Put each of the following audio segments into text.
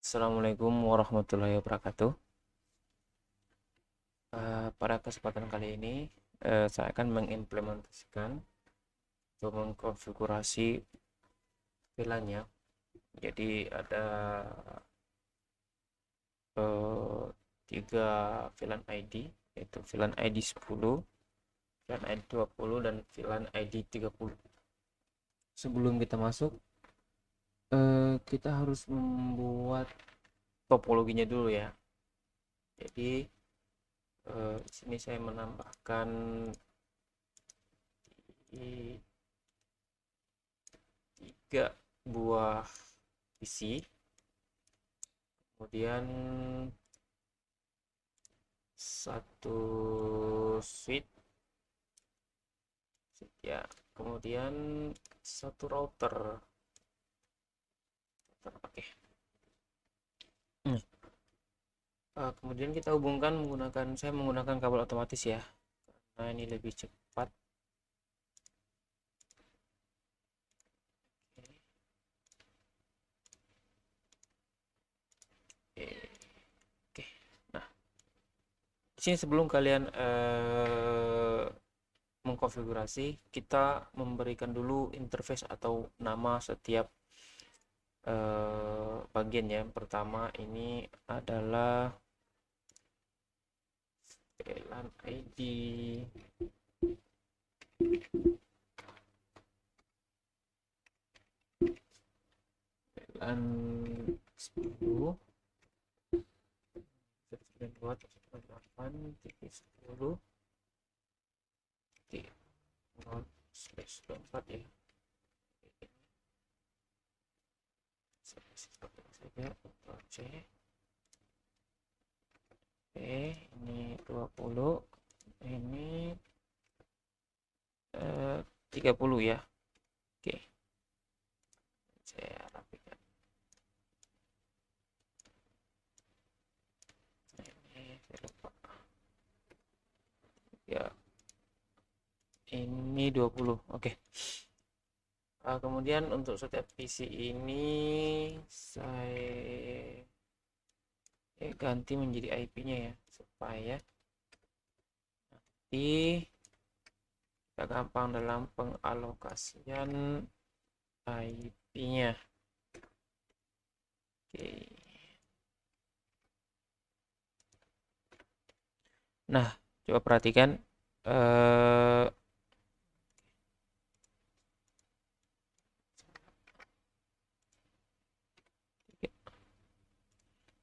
Assalamualaikum warahmatullahi wabarakatuh. Pada kesempatan kali ini, saya akan mengimplementasikan atau mengkonfigurasi VLAN-nya. Jadi ada eh, tiga VLAN ID, yaitu VLAN ID 10, VLAN ID 20, dan VLAN ID 30. Sebelum kita masuk, kita harus membuat topologinya dulu ya. Jadi di sini saya menambahkan di 3 buah PC, kemudian satu switch ya, kemudian satu router. Oke. Kemudian kita hubungkan saya menggunakan kabel otomatis ya, karena ini lebih cepat. Oke. Nah, di sini sebelum kalian mengkonfigurasi, kita memberikan dulu interface atau nama setiap bagian ya. Yang pertama ini adalah VLAN ID VLAN 10 192 198 10 0/24 ya. Saja Ctrl C. Oke, ini 20, ini 30 ya. Oke, saya rapikan. Ini saya lupa ya, ini 20. Oke. Kemudian untuk setiap PC ini saya ganti menjadi IP-nya ya, supaya nanti kita gampang dalam pengalokasian IP-nya. Oke. Nah, coba perhatikan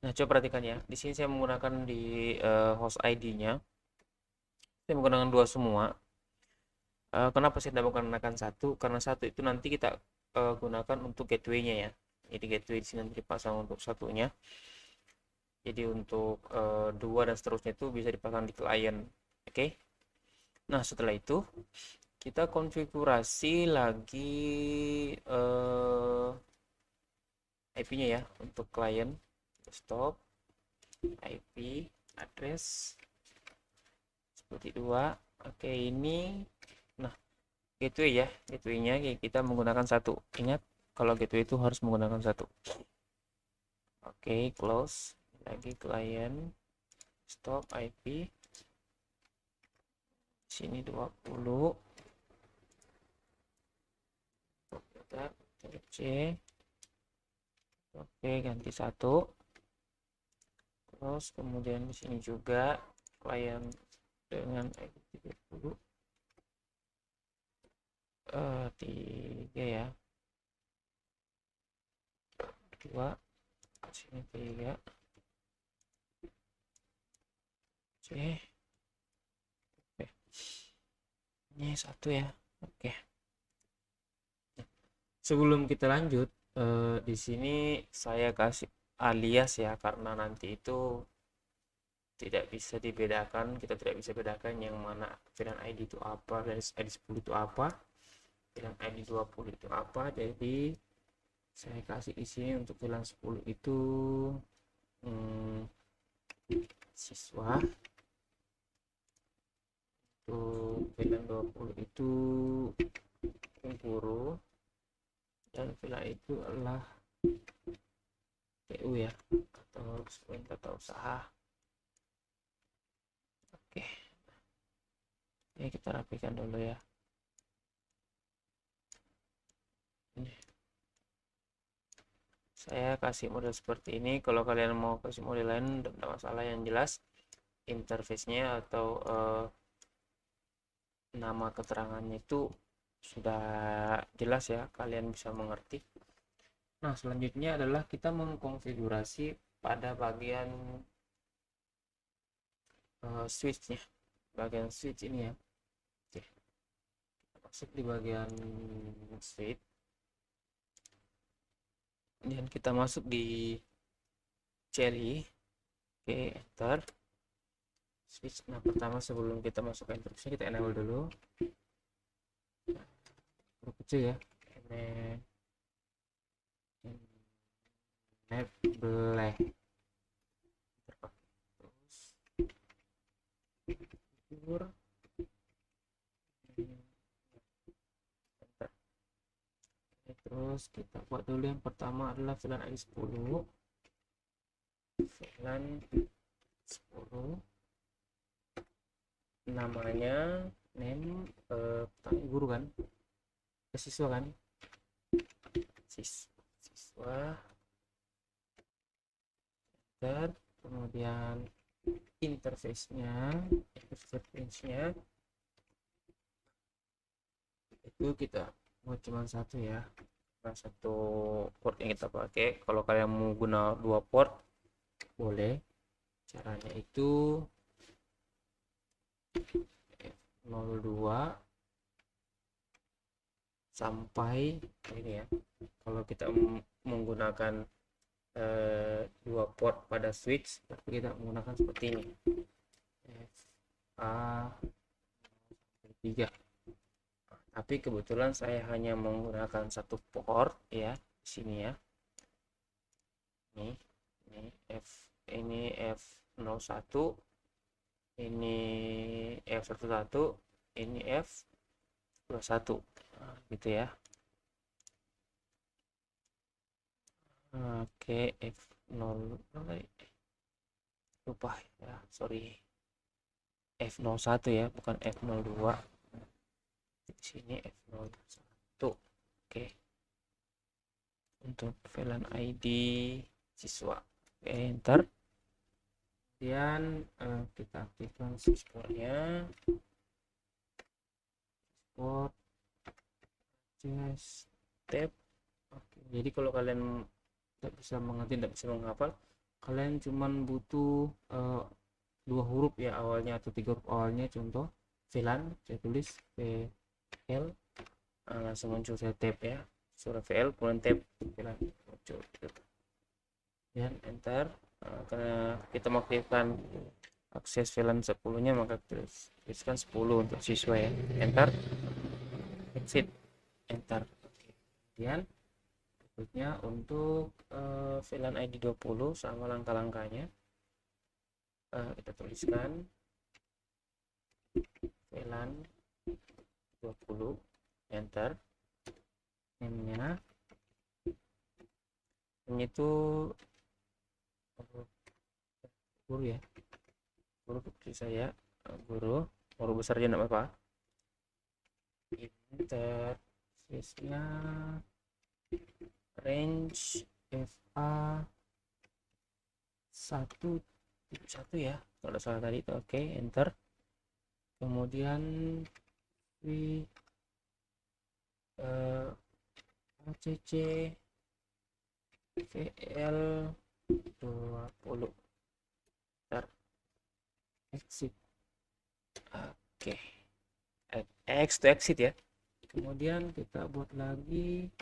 Nah, coba perhatikan ya. Di sini saya menggunakan di host ID-nya. Saya menggunakan 2 semua. Kenapa saya tidak menggunakan satu? Karena satu itu nanti kita gunakan untuk gateway-nya ya. Jadi gateway di sini nanti dipasang untuk satunya. Jadi untuk 2 dan seterusnya itu bisa dipasang di klien. Oke. Nah, setelah itu kita konfigurasi lagi IP-nya ya untuk klien. Stop IP address seperti 2. Oke, ini nah gateway ya, gateway-nya kita menggunakan satu. Ingat, kalau gateway itu harus menggunakan satu. Oke, close lagi klien, stop IP sini 20. C. Oke, ganti satu. Terus kemudian di sini juga klien dengan IP 30. 3 ya, 2 sini 3. C. Oke, ini satu ya. Oke, sebelum kita lanjut, di sini saya kasih alias ya, karena nanti itu tidak bisa dibedakan, kita tidak bisa bedakan yang mana VLAN ID itu apa, dan ID 10 itu apa, VLAN ID 20 itu apa. Jadi saya kasih di sini untuk VLAN 10 itu siswa, untuk VLAN 20 itu guru, dan VLAN itu adalah SPU ya, atau perintah tata usaha. Oke, ini kita rapikan dulu ya. Ini saya kasih model seperti ini. Kalau kalian mau kasih model lain tidak masalah, yang jelas interface-nya atau nama keterangannya itu sudah jelas ya, kalian bisa mengerti. Nah, selanjutnya adalah kita mengkonfigurasi pada bagian switch-nya, bagian switch ini ya. Oke, masuk di bagian switch, dan kita masuk di CLI. Oke, enter switch. Nah, pertama sebelum kita masuk ke interface, kita enable dulu huruf kecil ya, enable. Terus enter. Terus kita buat dulu yang pertama adalah VLAN ID 10. VLAN 10 namanya name guru kan, siswa kan, siswa. Dan kemudian interface-nya itu kita mau cuma satu ya, satu port yang kita pakai. Kalau kalian mau guna 2 port boleh. Caranya itu F02 sampai ini ya. Kalau kita menggunakan 2 port pada switch, tapi kita menggunakan seperti ini, FA3. Tapi kebetulan saya hanya menggunakan satu port ya di sini ya. Ini F01, ini F11, ini F21, gitu ya. Oke, F0 lupa ya, sorry, F01 ya, bukan F02. Di sini F01. Oke, untuk VLAN ID siswa. Oke, enter. Kemudian kita aktifkan switchportnya, port step. Oke, jadi kalau kalian tidak bisa mengerti, tidak bisa menghafal, kalian cuman butuh 2 huruf ya awalnya, atau 3 huruf awalnya. Contoh VLAN, saya tulis VL, langsung muncul saya tab ya, suara VL kemudian tab VLAN muncul gitu. Dan enter. Karena kita mau aktifkan akses VLAN 10 nya, maka tuliskan 10 untuk siswa ya, enter, exit, enter. Kemudian berikutnya untuk VLAN ID 20 sama langkah-langkahnya, kita tuliskan VLAN 20, enter. Name-nya ini tuh guru ya, guru kecil saya, guru besar aja enggak apa-apa. Interface-nya range FA 1 ya kalau salah tadi itu. Oke, enter. Kemudian ACC VL 20, enter, exit. Oke, X to exit ya. Kemudian kita buat lagi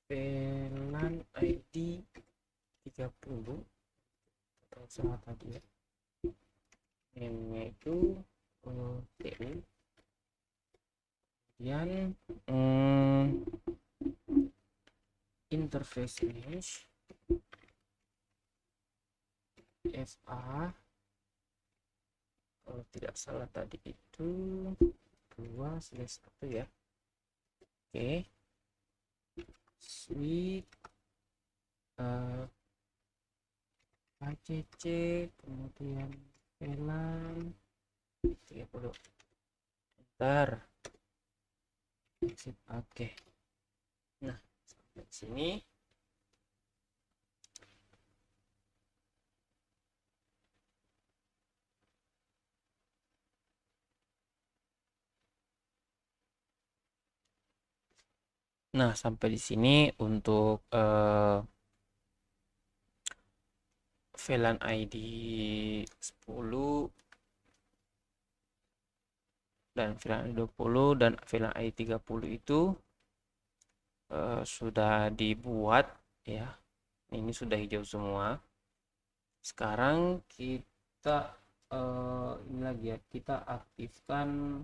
VLAN ID 30 sama tadi ya, name-nya itu TU. Kemudian interface image FA, kalau tidak salah tadi itu 2/1 ya. Oke, switch ACC, kemudian VLAN 30. Enter. Exit. Oke. Nah, sampai sini. Nah, sampai di sini untuk VLAN ID 10 dan VLAN ID 20 dan VLAN ID 30 itu sudah dibuat ya. Ini sudah hijau semua. Sekarang kita ini lagi ya, kita aktifkan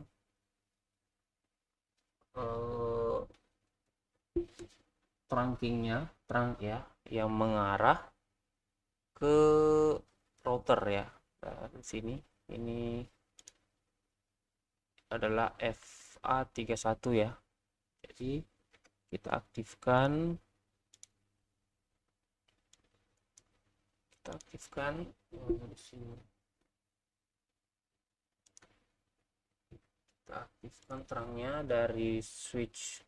trunkingnya, trunk ya, yang mengarah ke router ya. Nah, di sini ini adalah FA31 ya. Jadi kita aktifkan di sini. Kita aktifkan terangnya dari switch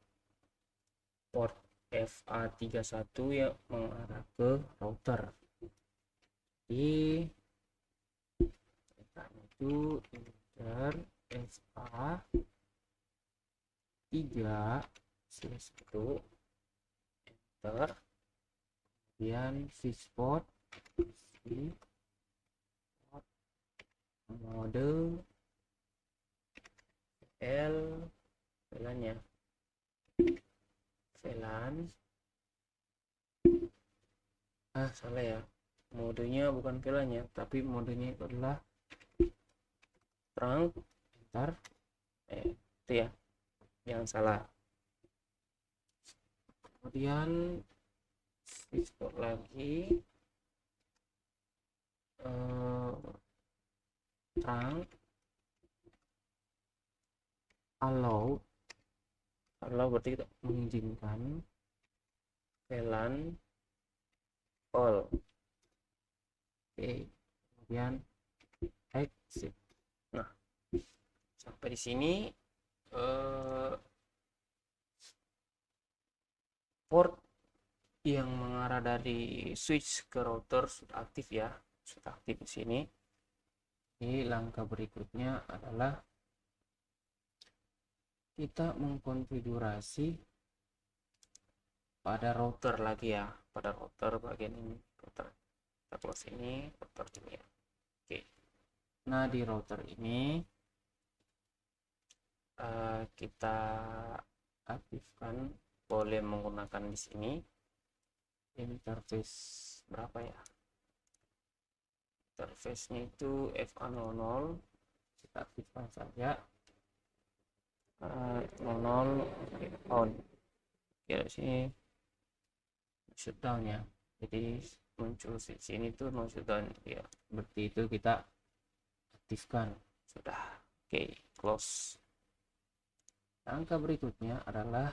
port FA31 yang mengarah ke router. Jadi itu enter FA3/1 enter, kemudian switch port mode VLAN ya, VLAN salah ya, modenya bukan VLAN ya, tapi modenya itu adalah trunk. Enter. Itu ya, jangan salah. Kemudian switch port lagi, trunk allow berarti kita mengizinkan VLAN all. Oke, kemudian exit. Nah, sampai di sini port yang mengarah dari switch ke router sudah aktif ya, sudah aktif di sini. Jadi langkah berikutnya adalah kita mengkonfigurasi pada router lagi ya, pada router bagian ini, router kita close ini, router ini ya. Oke, nah di router ini kita aktifkan, boleh menggunakan di sini interface berapa ya, interface-nya itu FA00, kita aktifkan saja 00 on ya. Di sini shutdown ya, jadi muncul di sini tuh no shutdown ya, berarti itu kita aktifkan sudah. Oke, close. Langkah berikutnya adalah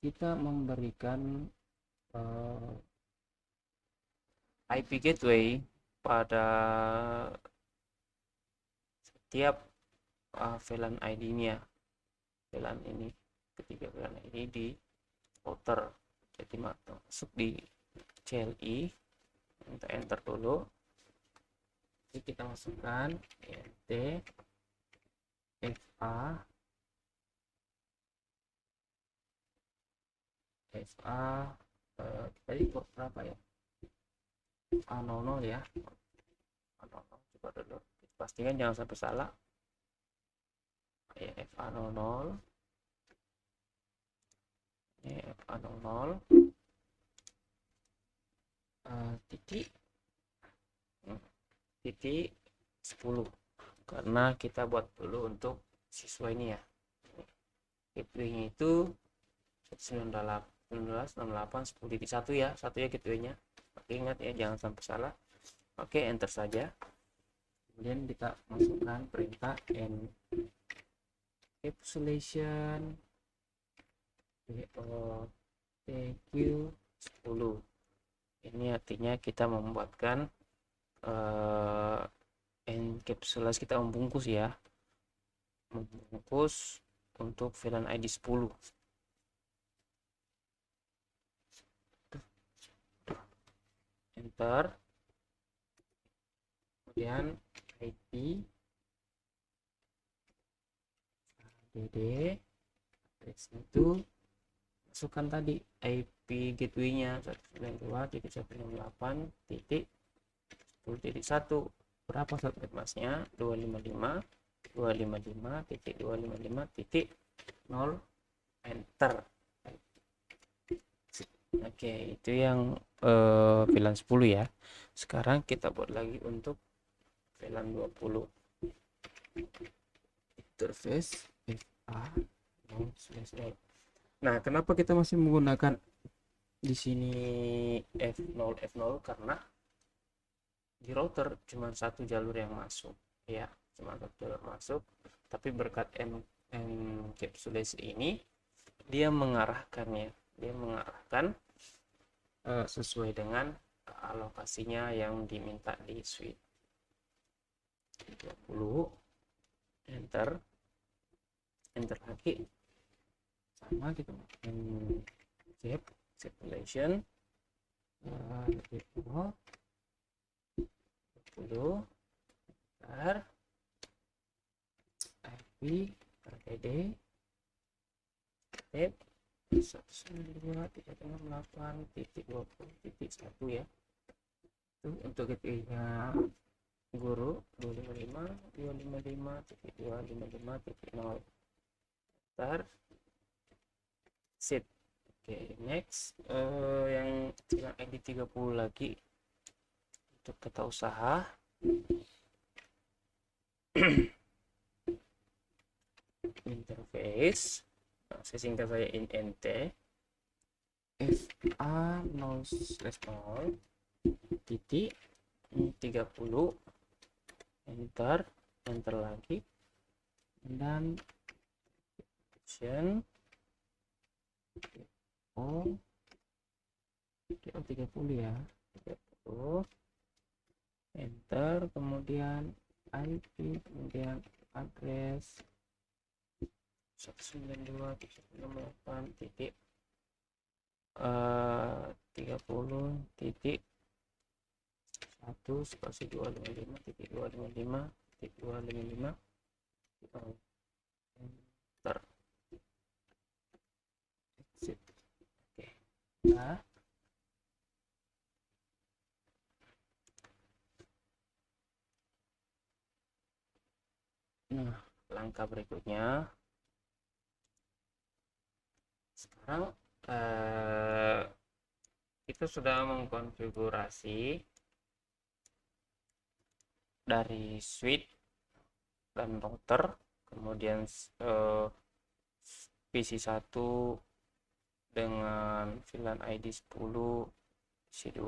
kita memberikan IP gateway pada setiap VLAN ID-nya, VLAN ini, ketiga VLAN ini di router. Jadi masuk di CLI, kita enter dulu. Jadi kita masukkan int FA tadi port berapa ya, A00 ya, A00, coba dulu pastikan jangan sampai salah ya, FA00 ini, FA00 titik 10, karena kita buat dulu untuk siswa ini ya. Gateway-nya itu 19.68.10.1 ya, satu ya gateway-nya. Oke, ingat ya, jangan sampai salah. Oke, enter saja. Kemudian kita masukkan perintah encapsulation TQ10. Ini artinya kita membuatkan encapsulasi, kita membungkus ya, membungkus untuk VLAN ID 10. Enter, kemudian IP ADD address itu masukkan tadi IP gateway-nya 192.168.10.1. Berapa subnet masnya? 255.255.255.0. Enter. Oke, itu yang VLAN 10 ya. Sekarang kita buat lagi untuk VLAN 20. Interface FA. Nah, kenapa kita masih menggunakan di sini F0 Karena di router cuma satu jalur yang masuk ya, cuma satu jalur masuk, tapi berkat encapsulasi ini dia mengarahkan sesuai dengan alokasinya yang diminta di switch. 20, enter lagi, sama kita save population 20, ntar IP ADD tab 192.168.20.1 ya. Itu untuk gateway-nya guru 255.255.255.0. Ntar set. Oke, next yang ID 30 lagi untuk tata usaha. Interface, saya singkat saya INT FA 0/0 titik 30, enter lagi, dan option oh 30 ya, 30, enter, kemudian IP, kemudian address 192.168 titik 30 titik 1 spasi 255 titik 255 titik 255, enter, exit. Oke, nah langkah berikutnya sekarang kita sudah mengkonfigurasi dari switch dan router, kemudian PC1 dengan VLAN ID 10, PC2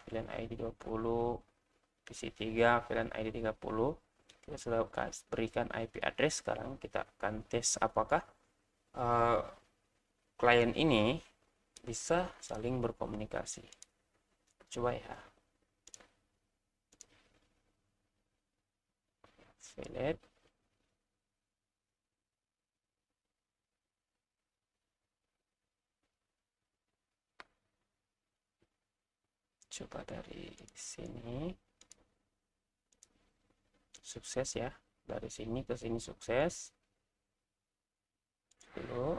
VLAN ID 20, PC3 VLAN ID 30. Kita sudah berikan IP address. Sekarang kita akan tes apakah klien ini bisa saling berkomunikasi. Coba ya. Select. Coba dari sini. Sukses ya. Dari sini ke sini sukses. Dulu.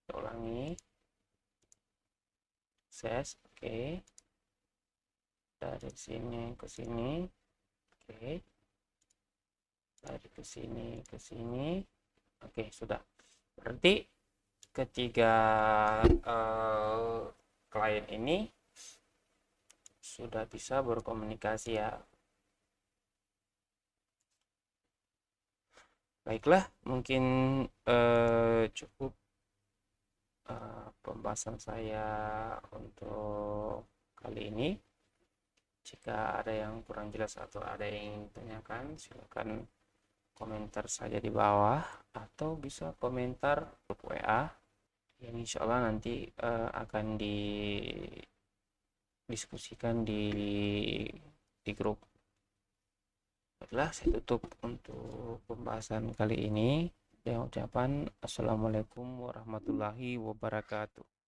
Kita ulangi. Sukses. Oke. Dari sini ke sini. Oke. Dari ke sini ke sini. Oke, sudah. Berarti ketiga klien ini sudah bisa berkomunikasi ya. Baiklah, mungkin cukup pembahasan saya untuk kali ini. Jika ada yang kurang jelas atau ada yang ingin tanyakan, silakan komentar saja di bawah, atau bisa komentar grup WA yang insya Allah nanti akan diskusikan di grup. Baiklah, saya tutup untuk pembahasan kali ini dengan ucapan Assalamualaikum warahmatullahi wabarakatuh.